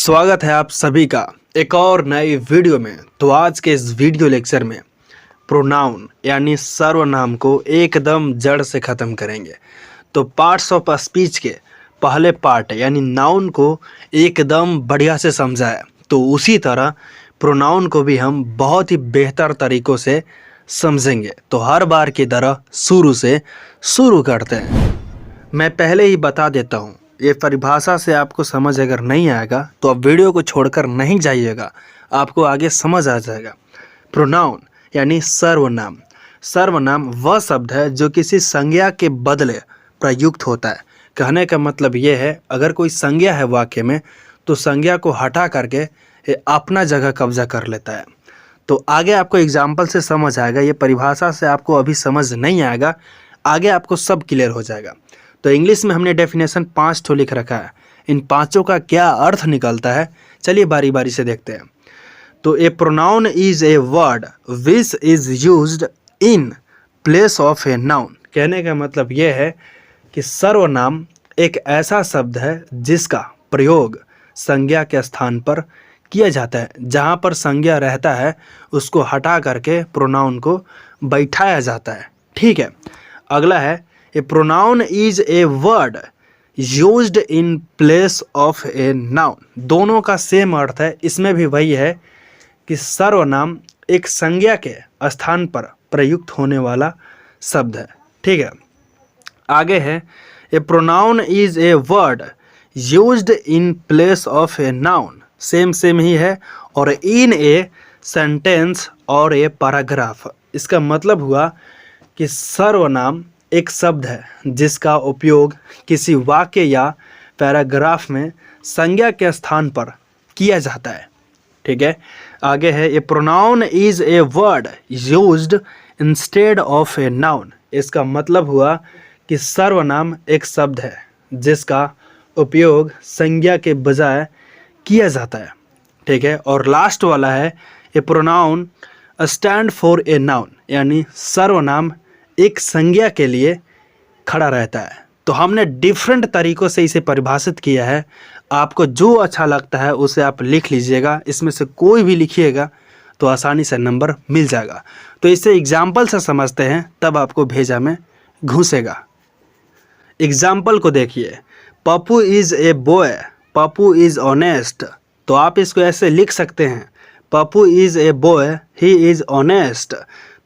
स्वागत है आप सभी का एक और नए वीडियो में। तो आज के इस वीडियो लेक्चर में प्रोनाउन यानी सर्वनाम को एकदम जड़ से ख़त्म करेंगे। तो पार्ट्स ऑफ स्पीच के पहले पार्ट यानी नाउन को एकदम बढ़िया से समझा है, तो उसी तरह प्रोनाउन को भी हम बहुत ही बेहतर तरीक़ों से समझेंगे। तो हर बार की तरह शुरू से शुरू करते हैं। मैं पहले ही बता देता हूँ, ये परिभाषा से आपको समझ अगर नहीं आएगा तो आप वीडियो को छोड़कर नहीं जाइएगा, आपको आगे समझ आ जाएगा। प्रोनाउन यानी सर्वनाम। सर्वनाम वह शब्द है जो किसी संज्ञा के बदले प्रयुक्त होता है। कहने का मतलब ये है, अगर कोई संज्ञा है वाक्य में तो संज्ञा को हटा करके ये अपना जगह कब्जा कर लेता है। तो आगे आपको एग्जाम्पल से समझ आएगा, ये परिभाषा से आपको अभी समझ नहीं आएगा, आगे आपको सब क्लियर हो जाएगा। तो इंग्लिश में हमने डेफिनेशन 5 ठो लिख रखा है, इन पांचों का क्या अर्थ निकलता है चलिए बारी बारी से देखते हैं। तो a pronoun is a word which is used in place of a noun. कहने का मतलब यह है कि सर्वनाम एक ऐसा शब्द है जिसका प्रयोग संज्ञा के स्थान पर किया जाता है। जहाँ पर संज्ञा रहता है उसको हटा करके प्रोनाउन को बैठाया जाता है। ठीक है, अगला है a pronoun is a word used in place of a noun. दोनों का सेम अर्थ है, इसमें भी वही है कि सर्वनाम एक संज्ञा के स्थान पर प्रयुक्त होने वाला शब्द है। ठीक है, आगे है a pronoun is a word used in place of a noun. Same ही है, और इन ए सेंटेंस और ए पैराग्राफ। इसका मतलब हुआ कि सर्वनाम एक शब्द है जिसका उपयोग किसी वाक्य या पैराग्राफ में संज्ञा के स्थान पर किया जाता है। ठीक है, आगे है a pronoun is a word used instead of a noun. इसका मतलब हुआ कि सर्वनाम एक शब्द है जिसका उपयोग संज्ञा के बजाय किया जाता है। ठीक है, और लास्ट वाला है a pronoun stand for a noun, यानी सर्वनाम एक संज्ञा के लिए खड़ा रहता है। तो हमने डिफरेंट तरीक़ों से इसे परिभाषित किया है, आपको जो अच्छा लगता है उसे आप लिख लीजिएगा, इसमें से कोई भी लिखिएगा तो आसानी से नंबर मिल जाएगा। तो इसे एग्जाम्पल से समझते हैं तब आपको भेजा में घुसेगा। एग्जाम्पल को देखिए, Pappu is a boy, Pappu is honest. तो आप इसको ऐसे लिख सकते हैं, Pappu is a boy, he is honest.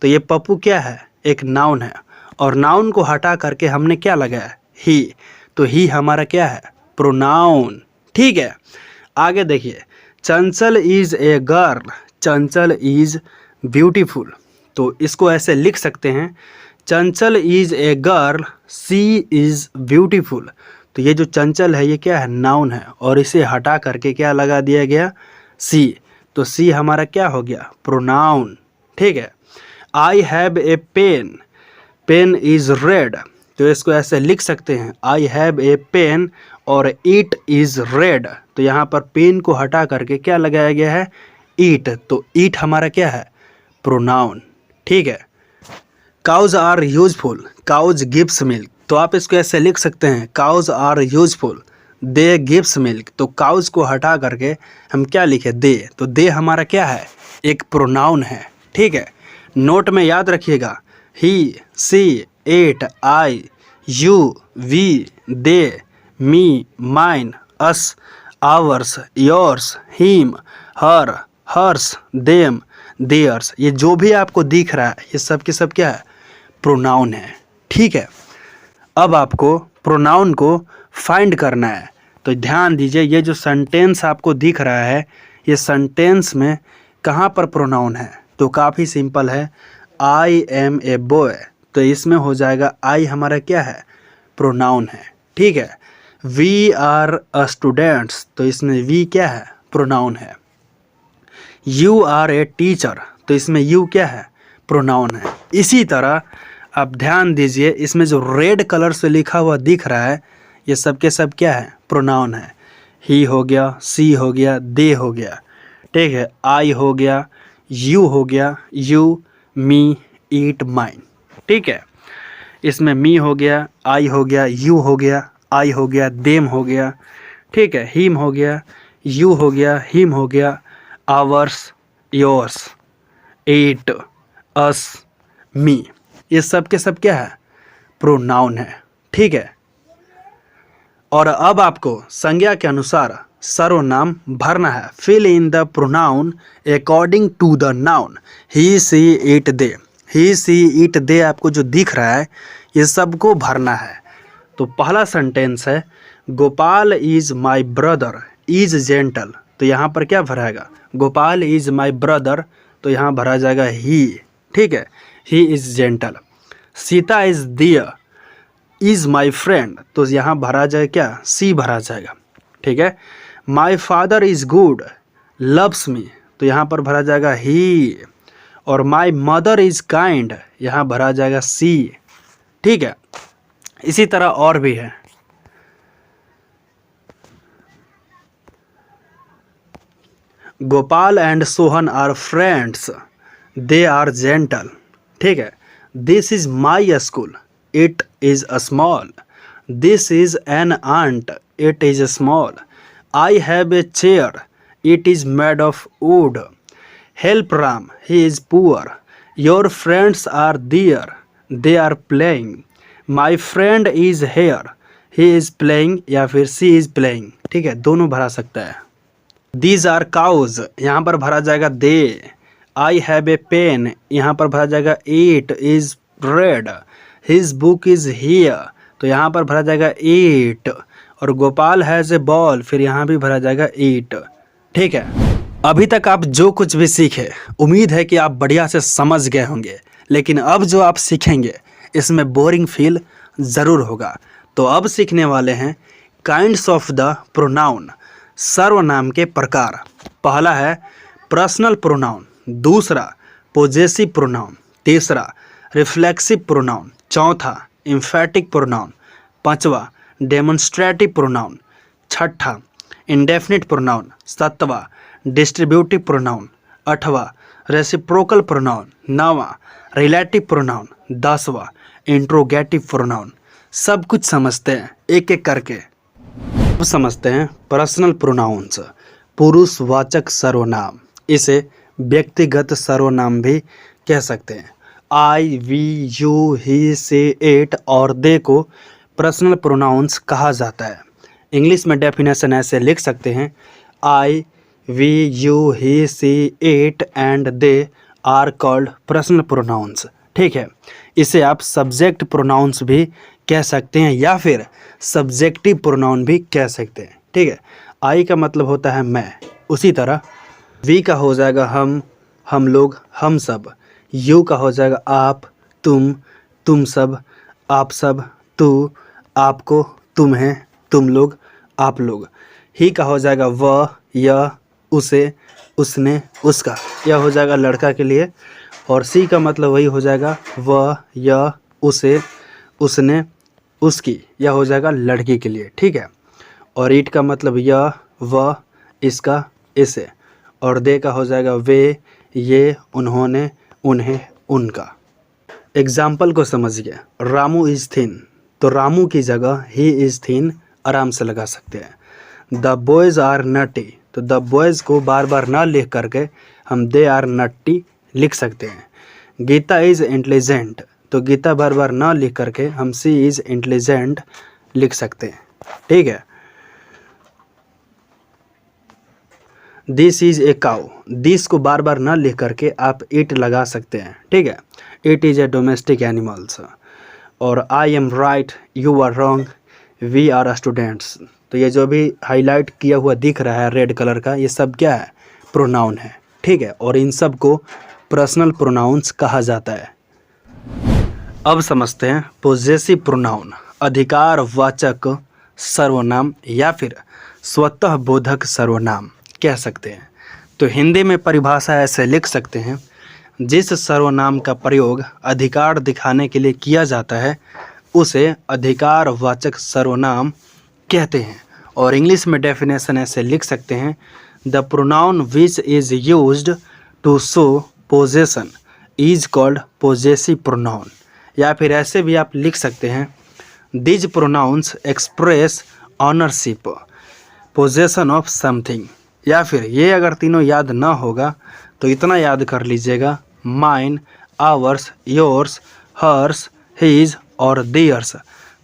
तो ये पप्पू क्या है, एक नाउन है, और नाउन को हटा करके हमने क्या लगाया, ही। तो ही हमारा क्या है, प्रोनाउन। ठीक है, आगे देखिए, Chanchal is a girl, Chanchal is beautiful. तो इसको ऐसे लिख सकते हैं, Chanchal is a girl, she is beautiful. तो ये जो चंचल है ये क्या है, नाउन है, और इसे हटा करके क्या लगा दिया गया, सी। तो सी हमारा क्या हो गया, प्रोनाउन। ठीक है, I have a pen, pen is red. तो इसको ऐसे लिख सकते हैं, आई हैव ए पेन और इट इज़ रेड। तो यहाँ पर पेन को हटा करके क्या लगाया गया है, ईट। तो ईट हमारा क्या है, प्रोनाउन। ठीक है, cows are useful, cows gives milk. तो आप इसको ऐसे लिख सकते हैं, cows are useful, they gives milk. तो काउज को हटा करके हम क्या लिखे, दे। तो दे हमारा क्या है, एक प्रोनाउन है। ठीक है, नोट में याद रखिएगा, he, she, it, I, you, we, they, me, mine, us, ours, yours, him, her, hers, them, theirs. ये जो भी आपको दिख रहा है ये सब के सब क्या है, प्रोनाउन है। ठीक है, अब आपको प्रोनाउन को फाइंड करना है। तो ध्यान दीजिए, ये जो सेंटेंस आपको दिख रहा है ये सेंटेंस में कहाँ पर प्रोनाउन है। तो काफ़ी सिंपल है, आई एम ए बॉय। तो इसमें हो जाएगा आई हमारा क्या है, प्रोनाउन है। ठीक है, वी आर अ स्टूडेंट्स। तो इसमें वी क्या है, प्रोनाउन है। You are a teacher. तो इसमें यू क्या है, प्रोनाउन है। इसी तरह आप ध्यान दीजिए, इसमें जो रेड कलर से लिखा हुआ दिख रहा है ये सब के सब क्या है, प्रोनाउन है। ही हो गया, सी हो गया, दे हो गया। ठीक है, आई हो गया, यू हो गया, यू, मी, ईट, माइन। ठीक है, इसमें मी हो गया, आई हो गया, यू हो गया, आई हो गया, देम हो गया। ठीक है, हिम हो गया, यू हो गया, हिम हो गया, आवर्स, योर्स, इट, अस, मी, ये सब के सब क्या है? प्रोनाउन है। ठीक है। और अब आपको संज्ञा के अनुसार सर्वनाम भरना है। Fill in the pronoun according to the noun. He, she, it, they. He, she, it, they आपको जो दिख रहा है ये सबको भरना है। तो पहला सेंटेंस है Gopal is my brother is gentle. तो यहाँ पर क्या भराएगा? गोपाल इज माई ब्रदर, तो यहाँ भरा जाएगा ही। ठीक है, he is gentle. Sita is dear is my friend, तो यहाँ भरा जाए क्या? सी भरा जाएगा। ठीक है। My father is good loves me, तो यहाँ पर भरा जाएगा ही। और माई मदर इज काइंड, यहाँ भरा जाएगा सी। ठीक है। इसी तरह और भी है। Gopal and Sohan are friends, they are gentle. ठीक है। This is my school, it is a small. This is an ant, it is small. I have a chair, it is made of wood. Help Ram, he is poor. Your friends are there, they are playing. My friend is here, he is playing, या फिर सी is playing. ठीक है, दोनों भरा सकता है। These are cause, यहाँ पर भरा जाएगा दे। आई हैव ए पेन, यहाँ पर भरा जाएगा it is red. His book is here, तो यहाँ पर भरा जाएगा इट। और गोपाल हैज ए बॉल, फिर यहाँ भी भरा जाएगा इट। ठीक है। अभी तक आप जो कुछ भी सीखे, उम्मीद है कि आप बढ़िया से समझ गए होंगे। लेकिन अब जो आप सीखेंगे इसमें बोरिंग फील ज़रूर होगा। तो अब सीखने वाले हैं काइंड्स ऑफ द प्रोनाउन, सर्वनाम के प्रकार। पहला है पर्सनल प्रोनाउन, दूसरा पोजेसिव प्रोनाउन, तीसरा रिफ्लेक्सिव प्रोनाउन, चौथा एम्फेटिक प्रोनाउन, पांचवा डेमोन्स्ट्रेटिव प्रोनाउन, छठा इंडेफिनिट प्रोनाउन, सातवां डिस्ट्रीब्यूटिव प्रोनाउन, आठवां रेसिप्रोकल प्रोनाउन, नौवां रिलेटिव प्रोनाउन, 10वां इंट्रोगेटिव प्रोनाउन। सब कुछ समझते हैं एक एक करके। अब समझते हैं पर्सनल प्रोनाउंस, पुरुषवाचक सर्वनाम। इसे व्यक्तिगत सर्वनाम भी कह सकते हैं। आई, वी, यू, ही, से, इट और दे को पर्सनल प्रोनाउंस कहा जाता है। इंग्लिश में डेफिनेशन ऐसे लिख सकते हैं, I, we, you, he, she, it and they are called personal pronouns. ठीक है। इसे आप सब्जेक्ट प्रोनाउंस भी कह सकते हैं या फिर सब्जेक्टिव प्रोनाउन भी कह सकते हैं। ठीक है। आई का मतलब होता है मैं, उसी तरह वी का हो जाएगा हम लोग, हम सब। यू का हो जाएगा आप, तुम सब, आप सब, तू, आपको, तुम्हें, तुम लोग, आप लोग। ही का हो जाएगा वह, यह, उसे, उसने, उसका, यह हो जाएगा लड़का के लिए। और सी का मतलब वही हो जाएगा वह, यह, उसे, उसने, उसकी, यह हो जाएगा लड़की के लिए। ठीक है। और इट का मतलब यह, वह, इसका, इसे। और दे का हो जाएगा वे, ये, उन्होंने, उन्हें, उनका। एग्जाम्पल को समझिए। रामू इज़ थिन, तो रामू की जगह ही इज़ थिन आराम से लगा सकते हैं। द बॉयज़ आर नटी, तो द बॉयज़ को बार बार ना लिख करके हम दे आर नटी लिख सकते हैं। गीता इज़ इंटेलिजेंट, तो गीता बार बार ना लिख करके हम सी इज़ इंटेलिजेंट लिख सकते हैं। ठीक है। This is a cow, this को बार बार ना लिख करके आप इट लगा सकते हैं। ठीक है। It is a domestic animals. और I am right, you are wrong, we are students. तो ये जो भी हाईलाइट किया हुआ दिख रहा है रेड कलर का, ये सब क्या है? प्रोनाउन है। ठीक है। और इन सब को पर्सनल प्रोनाउंस कहा जाता है। अब समझते हैं पोजेसिव प्रोनाउन, अधिकारवाचक सर्वनाम या फिर स्वतः बोधक सर्वनाम कह सकते हैं। तो हिंदी में परिभाषा ऐसे लिख सकते हैं, जिस सर्वनाम का प्रयोग अधिकार दिखाने के लिए किया जाता है उसे अधिकारवाचक सर्वनाम कहते हैं। और इंग्लिश में डेफिनेशन ऐसे लिख सकते हैं, the pronoun which is used to show possession is called possessive pronoun. या फिर ऐसे भी आप लिख सकते हैं, these pronouns express ownership, possession of something. या फिर ये अगर तीनों याद ना होगा तो इतना याद कर लीजिएगा, mine, ours, yours, hers, his और दियर्स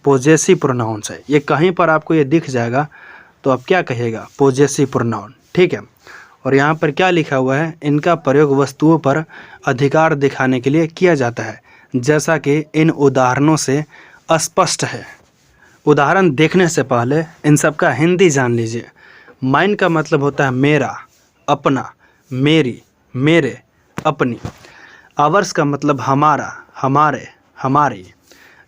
पोजेसिव प्रोनाउंस है। ये कहीं पर आपको ये दिख जाएगा तो आप क्या कहिएगा, पोजेसिव प्रोनाउन। ठीक है। और यहाँ पर क्या लिखा हुआ है, इनका प्रयोग वस्तुओं पर अधिकार दिखाने के लिए किया जाता है, जैसा कि इन उदाहरणों से स्पष्ट है। उदाहरण देखने से पहले इन सब का हिंदी जान लीजिए। माइन का मतलब होता है मेरा, अपना, मेरी, मेरे, अपनी। आवर्स का मतलब हमारा, हमारे, हमारी।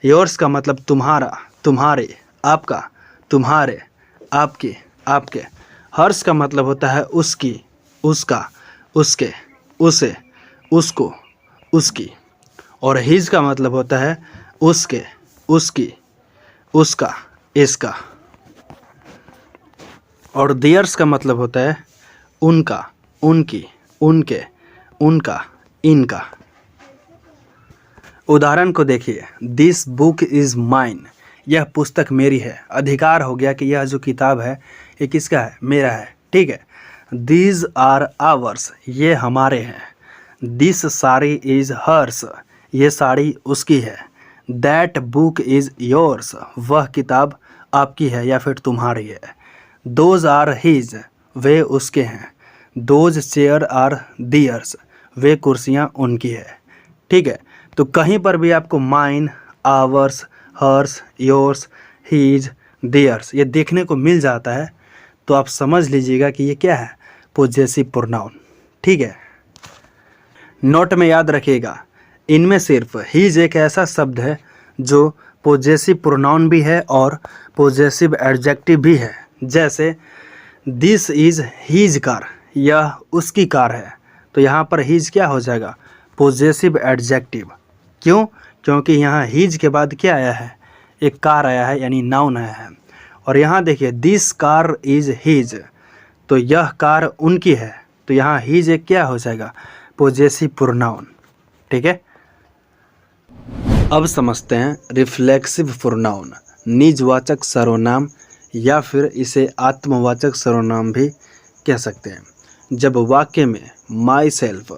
योर्स का मतलब तुम्हारा, तुम्हारे, आपका, तुम्हारे, आपके, आपके। हर्ष का मतलब होता है उसकी, उसका, उसके, उसे, उसको, उसकी। और हिज का मतलब होता है उसके, उसकी, उसका, इसका। और दियर्स का मतलब होता है उनका, उनकी, उनके, उनका, इनका। उदाहरण को देखिए, दिस बुक इज़ माइन, यह पुस्तक मेरी है। अधिकार हो गया कि यह जो किताब है ये किसका है, मेरा है। ठीक है। दीज आर आवर्स, ये हमारे हैं। दिस साड़ी इज़ हर्स, ये साड़ी उसकी है। दैट बुक इज़ योर्स, वह किताब आपकी है या फिर तुम्हारी है। दोज आर हिज, वे उसके हैं। दोज चेयर आर दियर्स, वे कुर्सियाँ उनकी है। ठीक है। तो कहीं पर भी आपको mine, ours, hers, yours, his, theirs ये देखने को मिल जाता है तो आप समझ लीजिएगा कि ये क्या है, पोजेसिव प्रोनाउन। ठीक है। नोट में याद रखिएगा, इनमें सिर्फ हीज एक ऐसा शब्द है जो पोजेसिव प्रोनाउन भी है और पोजेसिव एडजेक्टिव भी है। जैसे दिस इज़ हीज कार, यह उसकी कार है। तो यहाँ पर हीज क्या हो जाएगा, पोजेसिव एडजेक्टिव। क्यों? क्योंकि यहाँ हीज के बाद क्या आया है, एक कार आया है, यानी नाउन आया है। और यहाँ देखिए, दिस कार इज़ हीज, तो यह कार उनकी है। तो यहाँ हीज एक क्या हो जाएगा, पोजेसिव प्रोनाउन। ठीक है। अब समझते हैं रिफ्लेक्सिव प्रोनाउन, निजवाचक सर्वनाम या फिर इसे आत्मवाचक सर्वनाम भी कह सकते हैं। जब वाक्य में myself,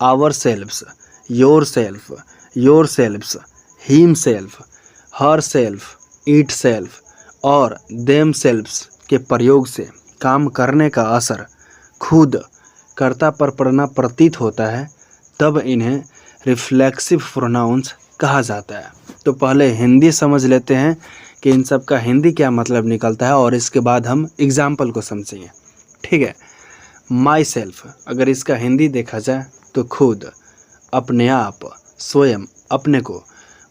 ourselves, yourself, yourselves, himself, herself, itself और देम सेल्फ्स के प्रयोग से काम करने का असर खुद कर्ता पर पड़ना प्रतीत होता है, तब इन्हें रिफ्लेक्सिव प्रोनाउंस कहा जाता है। तो पहले हिंदी समझ लेते हैं कि इन सब का हिंदी क्या मतलब निकलता है और इसके बाद हम एग्जाम्पल को समझेंगे। ठीक है। माई सेल्फ, अगर इसका हिंदी देखा जाए तो खुद, अपने आप, स्वयं, अपने को।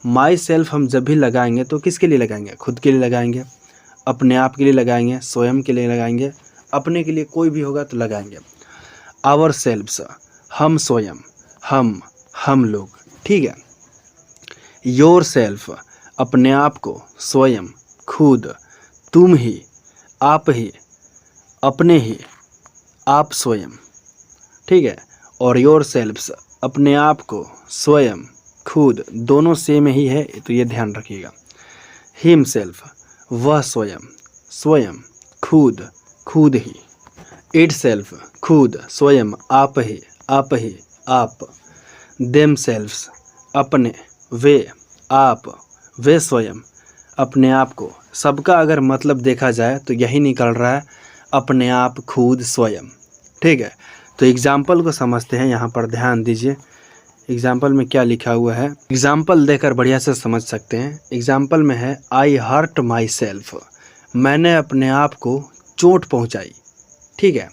माई सेल्फ हम जब भी लगाएंगे तो किसके लिए लगाएंगे, खुद के लिए लगाएंगे, अपने आप के लिए लगाएंगे, स्वयं के लिए लगाएंगे, अपने के लिए कोई भी होगा तो लगाएंगे। आवर सेल्फ्स, हम स्वयं, हम लोग। ठीक है। योर सेल्फ, अपने आप को, स्वयं, खुद, तुम ही, आप ही, अपने ही, आप स्वयं। ठीक है। और योर सेल्फ्स, अपने आप को, स्वयं, खुद, दोनों सेम ही है तो ये ध्यान रखिएगा। हिम सेल्फ, वह स्वयं, स्वयं, खुद, खुद ही। इट सेल्फ, खुद, स्वयं, आप ही, आप। देम सेल्फ्स, अपने, वे, आप, वे स्वयं, अपने आप को। सबका अगर मतलब देखा जाए तो यही निकल रहा है, अपने आप, खुद, स्वयं। ठीक है। तो एग्जाम्पल को समझते हैं, यहाँ पर ध्यान दीजिए। एग्जाम्पल में क्या लिखा हुआ है, एग्जाम्पल देकर बढ़िया से समझ सकते हैं। एग्जाम्पल में है आई हर्ट माई सेल्फ, मैंने अपने आप को चोट पहुँचाई। ठीक है।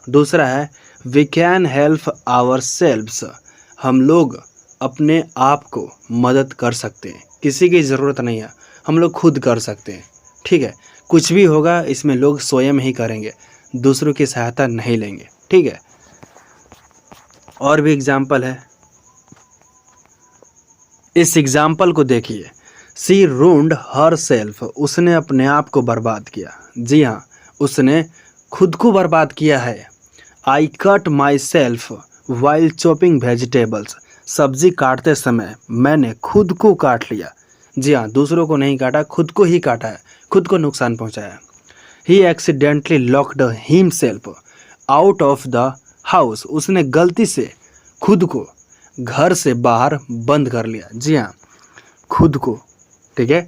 दूसरा है we can help ourselves, हम लोग अपने आप को मदद कर सकते हैं, किसी की ज़रूरत नहीं है, हम लोग खुद कर सकते हैं। ठीक है। कुछ भी होगा इसमें लोग स्वयं ही करेंगे, दूसरों की सहायता नहीं लेंगे। ठीक है। और भी एग्जाम्पल है, इस एग्जाम्पल को देखिए, सी रून्ड हर सेल्फ, उसने अपने आप को बर्बाद किया। जी हाँ, उसने खुद को बर्बाद किया है। I cut my self while chopping vegetables, सब्जी काटते समय मैंने खुद को काट लिया। जी हाँ, दूसरों को नहीं काटा, खुद को ही काटा है, खुद को नुकसान पहुंचाया। He accidentally locked himself, out of the house, उसने गलती से खुद को घर से बाहर बंद कर लिया। जी हाँ, खुद को, ठीक है।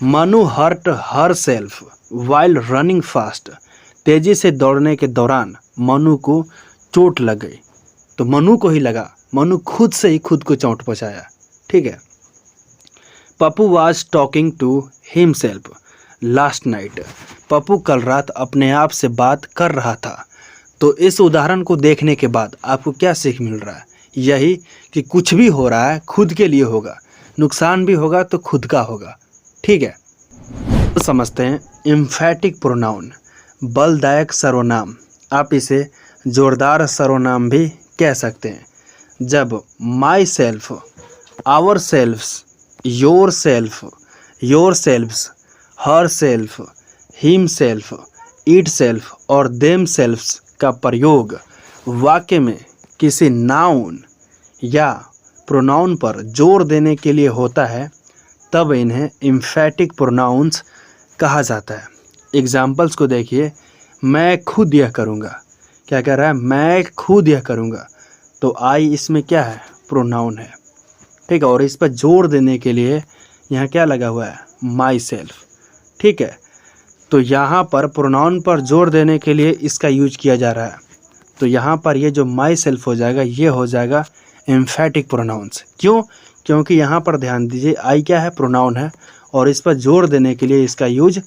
Manu hurt herself while running fast, तेजी से दौड़ने के दौरान मनु को चोट लग गई। तो मनु को ही लगा, मनु खुद से ही खुद को चोट पहुंचाया, ठीक है। Pappu was talking to himself last night, Pappu कल रात अपने आप से बात कर रहा था। तो इस उदाहरण को देखने के बाद आपको क्या सीख मिल रहा है? यही कि कुछ भी हो रहा है खुद के लिए होगा, नुकसान भी होगा तो खुद का होगा, ठीक है। तो समझते हैं एम्फैटिक प्रोनाउन, बलदायक सर्वनाम, आप इसे जोरदार सर्वनाम भी कह सकते हैं। जब myself, ourselves, yourself, yourselves, herself, himself, itself और देम सेल्फ्स का प्रयोग वाक्य में किसी नाउन या प्रोनाउन पर जोर देने के लिए होता है, तब इन्हें एम्फैटिक प्रोनाउंस कहा जाता है। एग्जाम्पल्स को देखिए, मैं खुद यह करूँगा, क्या कह रहा है? मैं खुद यह करूँगा। तो आई इसमें क्या है? प्रोनाउन है, ठीक है। और इस पर जोर देने के लिए यहाँ क्या लगा हुआ है? माई सेल्फ, ठीक है। तो यहाँ पर प्रोनाउन पर जोर देने के लिए इसका यूज किया जा रहा है। तो यहाँ पर ये जो माई सेल्फ हो जाएगा, ये हो जाएगा एम्फैटिक प्रोनाउंस। क्यों? क्योंकि यहाँ पर ध्यान दीजिए, आई क्या है? प्रोनाउन है, और इस पर जोर देने के लिए इसका यूज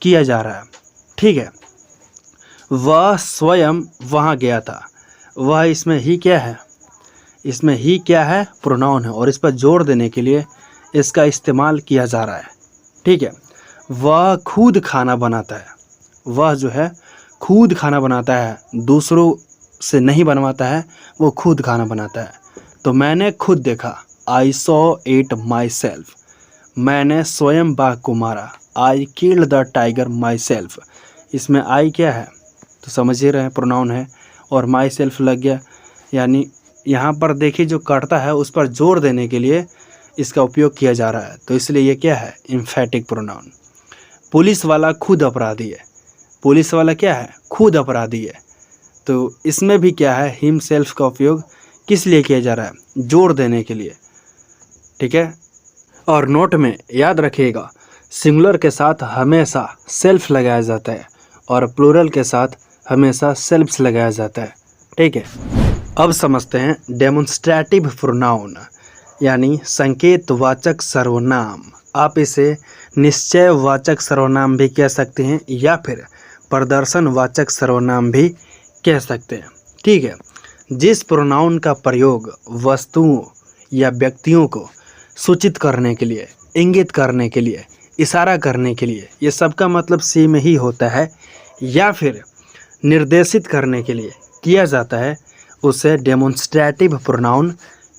किया जा रहा है, ठीक है। वह स्वयं वहाँ गया था, वह इसमें ही क्या है? इसमें ही क्या है? प्रोनाउन है, और इस पर जोर देने के लिए इसका इस्तेमाल किया जा रहा है, ठीक है। वह खुद खाना बनाता है, वह जो है खुद खाना बनाता है, दूसरों से नहीं बनवाता है, वो खुद खाना बनाता है। तो मैंने खुद देखा, I saw it my self, मैंने स्वयं बाघ को मारा, I killed the tiger my self. इसमें आई क्या है? तो समझ ही रहे हैं, प्रोनाउन है, और माई सेल्फ लग गया। यानी यहाँ पर देखिए जो कटता है उस पर जोर देने के लिए इसका उपयोग किया जा रहा है, तो इसलिए ये क्या है? एम्फैटिक प्रोनाउन। पुलिस वाला खुद अपराधी है, पुलिस वाला क्या है? खुद अपराधी है। तो इसमें भी क्या है? हिम सेल्फ का उपयोग किस लिए किया जा रहा है? जोर देने के लिए, ठीक है। और नोट में याद रखिएगा, सिंगुलर के साथ हमेशा सेल्फ लगाया जाता है और प्लूरल के साथ हमेशा सेल्फ्स लगाया जाता है, ठीक है। अब समझते हैं डेमोन्स्ट्रेटिव प्रोनाउन, यानी संकेतवाचक सर्वनाम। आप इसे निश्चयवाचक सर्वनाम भी कह सकते हैं या फिर प्रदर्शनवाचक सर्वनाम भी कह सकते हैं, ठीक है। जिस प्रोनाउन का प्रयोग वस्तुओं या व्यक्तियों को सूचित करने के लिए, इंगित करने के लिए, इशारा करने के लिए, ये सबका मतलब सी में ही होता है, या फिर निर्देशित करने के लिए किया जाता है, उसे डेमोन्स्ट्रेटिव प्रोनाउन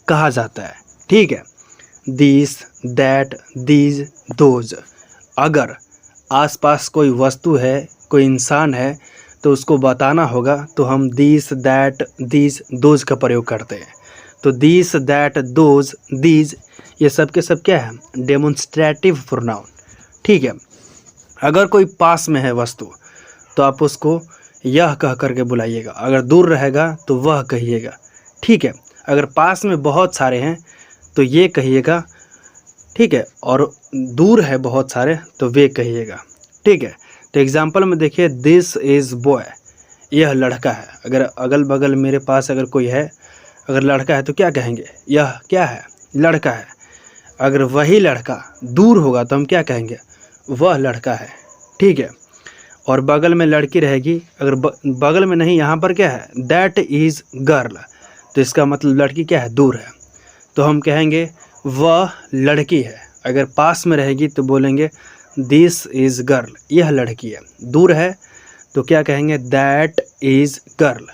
कहा जाता है, ठीक है। This, that, these, those. अगर आसपास कोई वस्तु है, कोई इंसान है, तो उसको बताना होगा, तो हम दिस, दैट, दीज, दोज का प्रयोग करते हैं। तो दिस, दैट, दोज, दीज, ये सब के सब क्या है? डेमोन्स्ट्रेटिव प्रोनाउन, ठीक है। अगर कोई पास में है वस्तु, तो आप उसको यह कह करके बुलाइएगा, अगर दूर रहेगा तो वह कहिएगा, ठीक है। अगर पास में बहुत सारे हैं तो ये कहिएगा, ठीक है, और दूर है बहुत सारे तो वे कहिएगा, ठीक है। तो एग्जाम्पल में देखिए, दिस इज़ बॉय, यह लड़का है। अगर अगल बगल मेरे पास अगर कोई है, अगर लड़का है तो क्या कहेंगे? यह क्या है? लड़का है। अगर वही लड़का दूर होगा तो हम क्या कहेंगे? वह लड़का है, ठीक है। और बगल में लड़की रहेगी, अगर बगल में नहीं, यहाँ पर क्या है? दैट इज़ गर्ल, तो इसका मतलब लड़की क्या है? दूर है, तो हम कहेंगे वह लड़की है। अगर पास में रहेगी तो बोलेंगे दिस इज़ गर्ल, यह लड़की है। दूर है तो क्या कहेंगे? दैट इज़ गर्ल,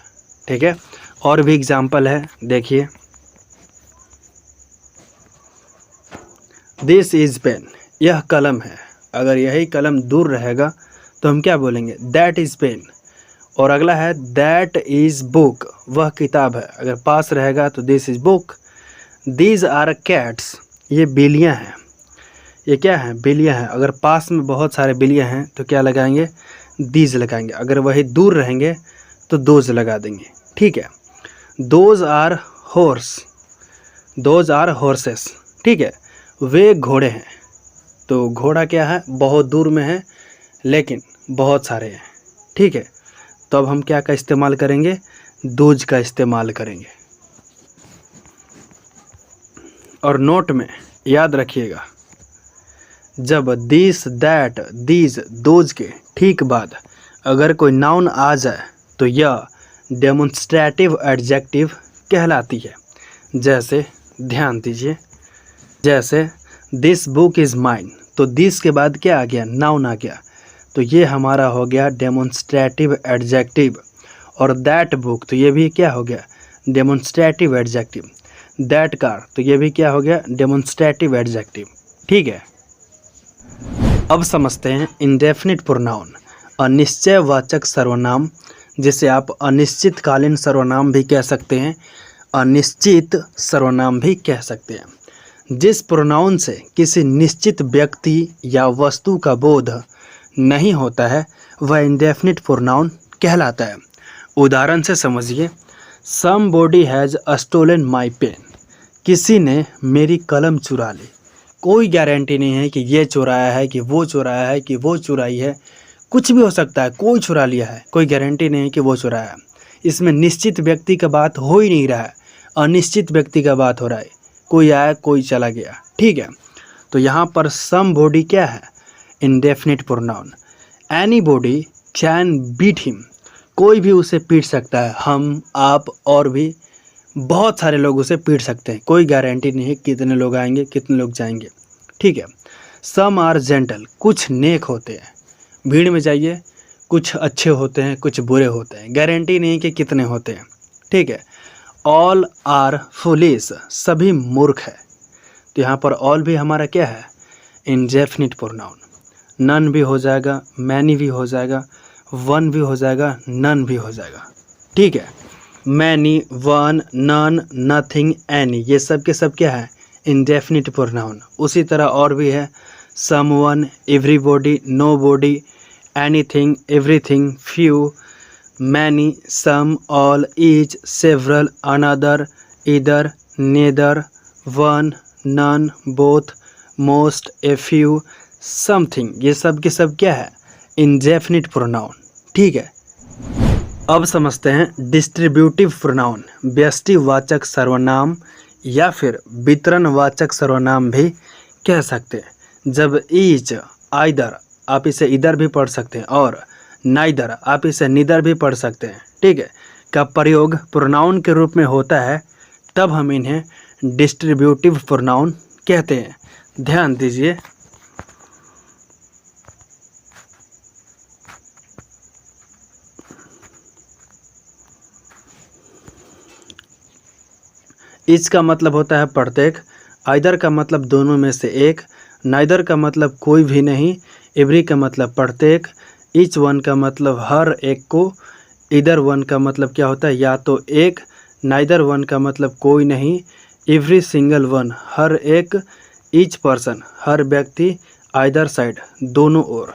ठीक है। और भी एग्जाम्पल है, देखिए, दिस इज़ पेन, यह कलम है। अगर यही कलम दूर रहेगा तो हम क्या बोलेंगे? That is pen. और अगला है दैट इज़ बुक, वह किताब है। अगर पास रहेगा तो this is book. These are cats, ये बिल्लियाँ हैं। ये क्या है? बिल्लियाँ हैं। अगर पास में बहुत सारे बिल्लियाँ हैं तो क्या लगाएंगे? दीज लगाएंगे। अगर वही दूर रहेंगे तो दोज लगा देंगे, ठीक है। Those are horse, those are horses, ठीक है। वे घोड़े हैं, तो घोड़ा क्या है, बहुत दूर में है लेकिन बहुत सारे हैं, ठीक है। तो अब हम क्या का इस्तेमाल करेंगे, दोज का इस्तेमाल करेंगे। और नोट में याद रखिएगा, जब दिस दैट दीज दोज के ठीक बाद अगर कोई नाउन आ जाए तो यह डेमोन्स्ट्रेटिव एडजेक्टिव कहलाती है। जैसे ध्यान दीजिए, जैसे दिस बुक इज़ माइन, तो दिस के बाद क्या आ गया, नाउन आ गया, तो ये हमारा हो गया डेमोन्स्ट्रेटिव एडजेक्टिव। और दैट बुक, तो ये भी क्या हो गया, डेमोन्स्ट्रेटिव एडजेक्टिव। दैट कार, तो ये भी क्या हो गया, डेमोन्स्ट्रेटिव एडजेक्टिव, ठीक है। अब समझते हैं इंडेफिनिट प्रोनाउन, अनिश्चयवाचक सर्वनाम, जिसे आप अनिश्चितकालीन सर्वनाम भी कह सकते हैं, अनिश्चित सर्वनाम भी कह सकते हैं। जिस प्रोनाउन से किसी निश्चित व्यक्ति या वस्तु का बोध नहीं होता है वह इंडेफिनिट प्रोनाउन कहलाता है। उदाहरण से समझिए, somebody has stolen my pen, किसी ने मेरी कलम चुरा ली। कोई गारंटी नहीं है कि ये चुराया है, कि वो चुराया है, कि वो चुराई है, कुछ भी हो सकता है, कोई चुरा लिया है, कोई गारंटी नहीं है कि वो चुराया है। इसमें निश्चित व्यक्ति का बात हो ही नहीं रहा है, अनिश्चित व्यक्ति का बात हो रहा है, कोई आया कोई चला गया, ठीक है। तो यहाँ पर समबॉडी क्या है, indefinite pronoun. Anybody can beat him, कोई भी उसे पीट सकता है, हम, आप और भी बहुत सारे लोग उसे पीट सकते हैं, कोई गारंटी नहीं है कितने लोग आएंगे कितने लोग जाएंगे, ठीक है। सम आर जेंटल, कुछ नेक होते हैं, भीड़ में जाइए, कुछ अच्छे होते हैं कुछ बुरे होते हैं, गारंटी नहीं कि कितने होते हैं, ठीक है। ऑल आर फुलिश, सभी मूर्ख है, तो यहाँ पर ऑल भी हमारा क्या है, इंडेफिनिट प्रोनाउन। नन भी हो जाएगा, मैनी भी हो जाएगा, वन भी हो जाएगा, नन भी हो जाएगा, ठीक है। Many, one, none, nothing, any, ये सब के सब क्या है, इंडेफिनिट प्रोनाउन। उसी तरह और भी है, someone, everybody, nobody, anything, everything, few, many, some, all, each, several, another, either, neither, one, none, both, most, a few, something, ये सब के सब क्या है, इंडेफिनिट प्रोनाउन, ठीक है। अब समझते हैं डिस्ट्रीब्यूटिव प्रोनाउन, व्यष्टिवाचक सर्वनाम या फिर वितरणवाचक सर्वनाम भी कह सकते हैं। जब ईच, आइदर, आप इसे इधर भी पढ़ सकते हैं, और नाइदर, आप इसे निदर भी पढ़ सकते हैं, ठीक है, का प्रयोग प्रोनाउन के रूप में होता है, तब हम इन्हें डिस्ट्रीब्यूटिव प्रोनाउन कहते हैं। ध्यान दीजिए, ईच का मतलब होता है प्रत्येक, आइदर का मतलब दोनों में से एक, नाइदर का मतलब कोई भी नहीं, एवरी का मतलब प्रत्येक, ईच वन का मतलब हर एक को, इधर वन का मतलब क्या होता है, या तो एक, नाइदर वन का मतलब कोई नहीं, एवरी सिंगल वन हर एक, ईच पर्सन हर व्यक्ति, आइदर साइड दोनों ओर।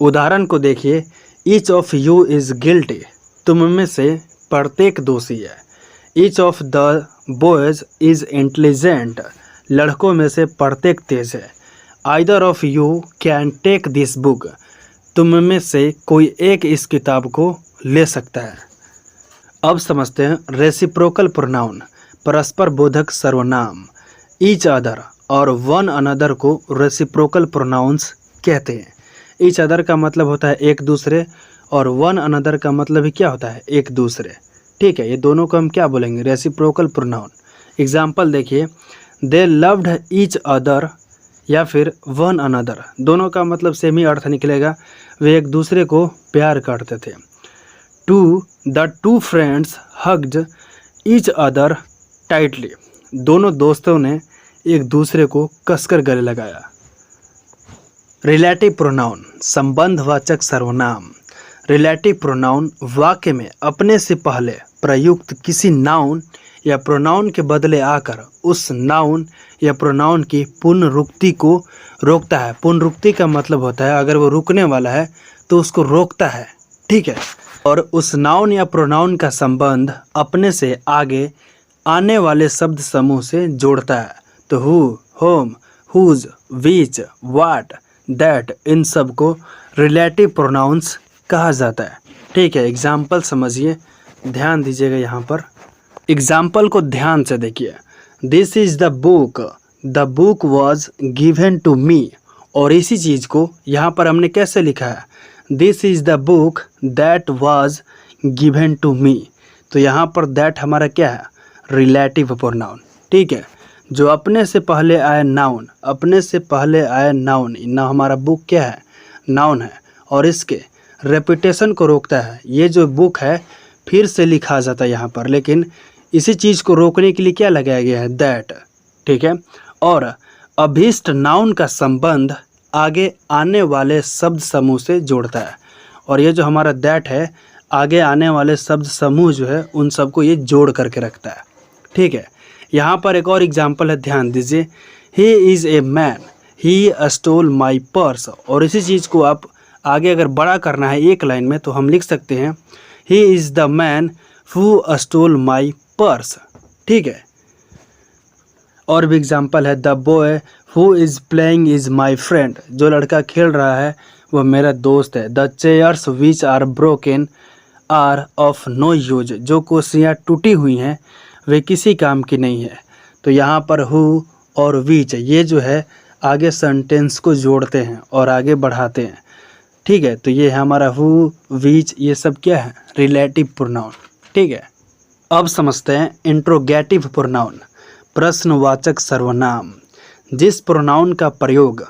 उदाहरण को देखिए, each of you is guilty, तुम में से प्रत्येक दोषी है। Each of the boys is intelligent, लड़कों में से प्रत्येक तेज है। Either of you can take this book, तुम में से कोई एक इस किताब को ले सकता है। अब समझते हैं रेसिप्रोकल प्रोनाउन, परस्पर बोधक सर्वनाम। ईच अदर और वन अनदर को रेसिप्रोकल प्रोनाउंस कहते हैं। ईच अदर का मतलब होता है एक दूसरे, और वन अनदर का मतलब ही क्या होता है, एक दूसरे, ठीक है। ये दोनों को हम क्या बोलेंगे, रेसिप्रोकल प्रोनाउन। एग्जाम्पल देखिए, दे लव्ड ईच अदर या फिर वन अनदर, दोनों का मतलब सेम ही अर्थ निकलेगा, वे एक दूसरे को प्यार करते थे। The two friends hugged each other tightly, दोनों दोस्तों ने एक दूसरे को कसकर गले लगाया। रिलेटिव प्रोनाउन, संबंधवाचक सर्वनाम। रिलेटिव प्रोनाउन वाक्य में अपने से पहले प्रयुक्त किसी नाउन या प्रोनाउन के बदले आकर उस नाउन या प्रोनाउन की पुनरुक्ति को रोकता है। पुनरुक्ति का मतलब होता है अगर वो रुकने वाला है तो उसको रोकता है, ठीक है। और उस नाउन या प्रोनाउन का संबंध अपने से आगे आने वाले शब्द समूह से जोड़ता है। तो who, whom, whose, which, what, that, इन सब को रिलेटिव प्रोनाउंस कहा जाता है। ठीक है, एग्जाम्पल समझिए, ध्यान दीजिएगा यहाँ पर। एग्जाम्पल को ध्यान से देखिए। This is the book was given to me. और इसी चीज़ को यहाँ पर हमने कैसे लिखा है, this is the book that was given to me. तो यहाँ पर दैट हमारा क्या है, रिलेटिव प्रोनाउन। ठीक है, जो अपने से पहले आए नाउन, अपने से पहले आए नाउन, ना हमारा बुक क्या है, नाउन है, और इसके रेपिटेशन को रोकता है। ये जो बुक है फिर से लिखा जाता है यहाँ पर, लेकिन इसी चीज़ को रोकने के लिए क्या लगाया गया है, दैट। ठीक है, और अभीष्ट नाउन का संबंध आगे आने वाले शब्द समूह से जोड़ता है। और ये जो हमारा दैट है, आगे आने वाले शब्द समूह जो है उन सबको ये जोड़ करके रखता है। ठीक है, यहाँ पर एक और एग्जाम्पल है, ध्यान दीजिए। He is a man, he stole my purse. और इसी चीज़ को आप आगे अगर बड़ा करना है एक लाइन में तो हम लिख सकते हैं, he is the man who stole my purse. ठीक है, और भी एग्जाम्पल है, the boy who is playing is my friend. जो लड़का खेल रहा है वह मेरा दोस्त है। The chairs which are broken are of no use. जो कुर्सियाँ टूटी हुई हैं वे किसी काम की नहीं है। तो यहाँ पर हु और विच ये जो है आगे सेंटेंस को जोड़ते हैं और आगे बढ़ाते हैं। ठीक है, तो ये है हमारा हु, विच, ये सब क्या है, रिलेटिव प्रोनाउन। ठीक है, अब समझते हैं इंट्रोगेटिव प्रोनाउन, प्रश्नवाचक सर्वनाम। जिस प्रोनाउन का प्रयोग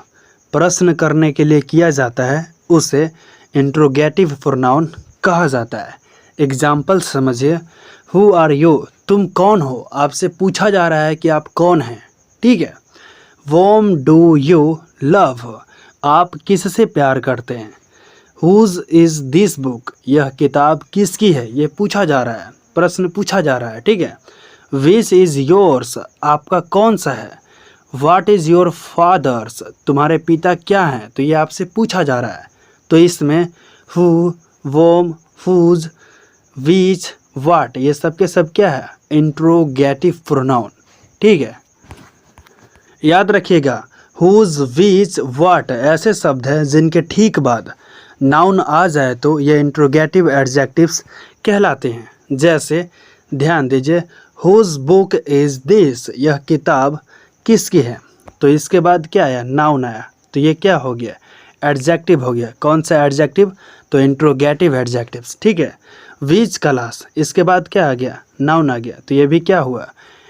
प्रश्न करने के लिए किया जाता है उसे इंट्रोगेटिव प्रोनाउन कहा जाता है। एग्जाम्पल समझिए, हु आर यू, तुम कौन हो, आपसे पूछा जा रहा है कि आप कौन हैं। ठीक है, वॉम डू यू लव, आप किससे प्यार करते हैं। हुज इज़ दिस बुक, यह किताब किसकी है, ये पूछा जा रहा है, प्रश्न पूछा जा रहा है। ठीक है, विच इज़ योर्स, आपका कौन सा है। व्हाट इज़ योर फादर्स, तुम्हारे पिता क्या हैं, तो ये आपसे पूछा जा रहा है। तो इसमें हु, वोम, हुज, विच, व्हाट, ये सब के सब क्या है, इंट्रोगेटिव प्रोनाउन। ठीक है, याद रखिएगा, हुज, विच, व्हाट ऐसे शब्द हैं जिनके ठीक बाद नाउन आ जाए तो ये इंट्रोगेटिव एडजेक्टिव्स कहलाते हैं। जैसे ध्यान दीजिए, हुज बुक इज़ दिस, यह किताब किसकी है। तो इसके बाद क्या आया, नाउन आया, तो ये क्या हो गया, एडजेक्टिव हो गया। कौन सा एडजेक्टिव, तो इंट्रोगेटिव एडजेक्टिव्स। ठीक है, विच क्लास, इसके बाद क्या आ गया, नाउन आ गया, तो ये भी क्या हुआ,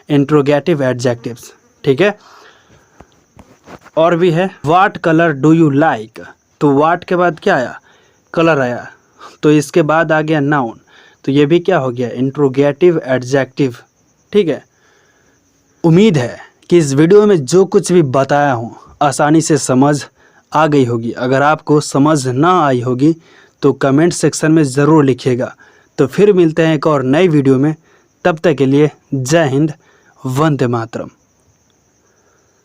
इंट्रोगेटिव एडजेक्टिव्स। ठीक है, और भी है, what colour do you like, तो व्हाट के बाद क्या आया, कलर आया, तो इसके बाद आ गया नाउन, तो ये भी क्या हो गया, इंट्रोगेटिव एडजेक्टिव। ठीक है, उम्मीद है कि इस वीडियो में जो कुछ भी बताया हूँ आसानी से समझ आ गई होगी। अगर आपको समझ ना आई होगी तो कमेंट सेक्शन में ज़रूर लिखिएगा। तो फिर मिलते हैं एक और नई वीडियो में, तब तक के लिए जय हिंद, वंदे मातरम।